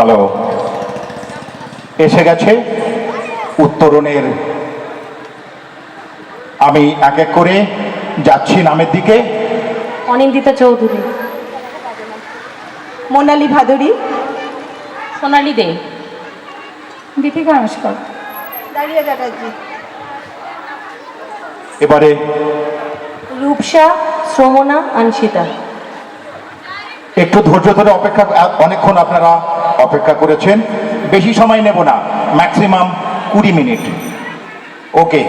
Hello, এসে গেছে উত্তরণের। আমি এক এক করে যাচ্ছি নামের দিকে। অনিন্দিতা চৌধুরী, মোনালি ভাদুরী, সোনালী দে, দীপিকা নস্কর, দাঁড়িয়ে চ্যাটার্জি, এবারে রূপসা, শ্রমনা, আনশিতা। একটু ধৈর্য ধরে অপেক্ষা, অনেকক্ষণ আপনারা অপেক্ষা করেছেন, বেশি সময় নেব না, ম্যাক্সিমাম 20 মিনিট। ওকে,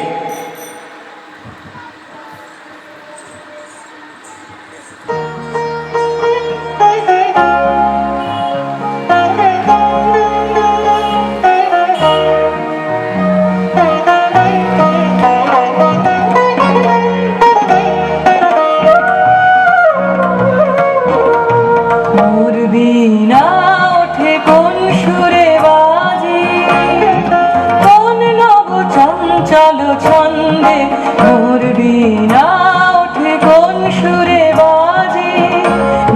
চলো ছন্দে মোর বীণা ওঠে কোন সুরে বাজে,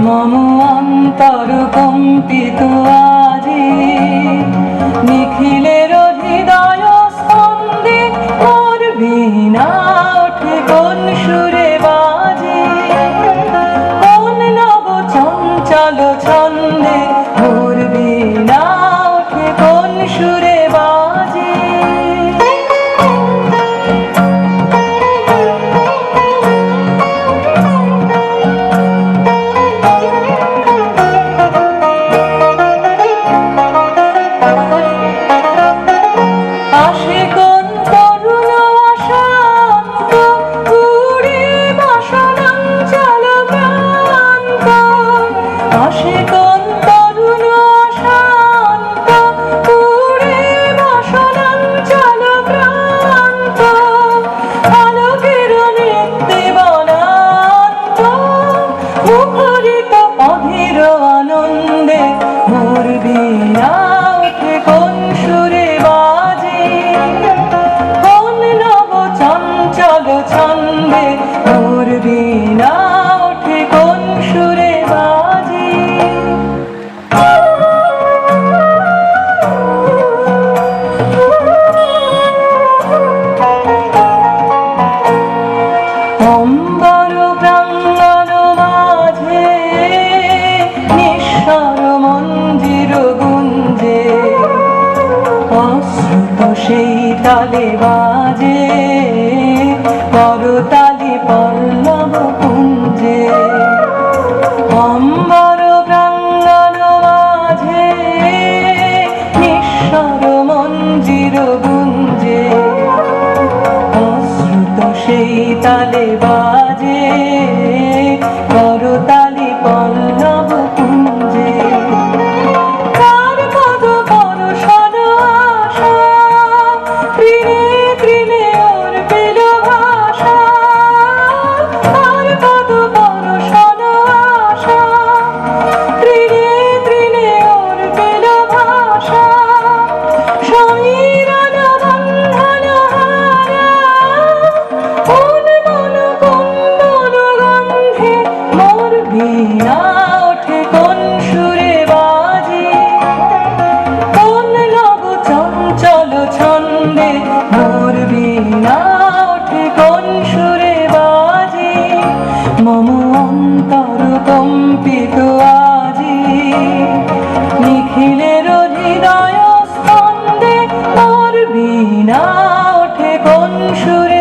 মম অন্তর কম্পিত আজি নিখিলের হৃদয় স্পন্দে, মোর বীণা ওঠে কোন সুরে বাজে, কোন নব চঞ্চল ছন্দে মোর বীণা ওঠে কোন সুরে বাজে। আনন্দে মোর বীণা ওঠে কোন সুরে বাজে, কোন নব চঞ্চল ছন্দে মোর বীণা ওঠে কোন সুরে বাজে। অম্বর প্রাঙ্গণ মাঝে নিঃস্বর মঞ্জির গুঞ্জে, অশ্রুত সেই তালে বাজে করতালি পল্লব কুঞ্জে। অম্বর প্রাঙ্গণ মাঝে নিঃস্বর মঞ্জির গুঞ্জে, অশ্রুত সেই তালে বাজে করতালি পল্লব কুঞ্জে। কার কত পরশন আশা তৃণে তৃণে ওর পেল ভাষা, কার কত পরশন আশা তৃণে তৃণে ওর পেল ভাষা, সমীরণ বন্ধন হারা কোন মন কুন্দন গন্ধে মোর বীণা ওঠে কোন সুরে বাজে, কোন নব চঞ্চল ছন্দে মোর বীণা ওঠে কোন সুরে বাজে, মম অন্তর কম্পিত আজি নিখিলের হৃদয় স্পন্দে মোর বীণা ওঠে কোন সুরে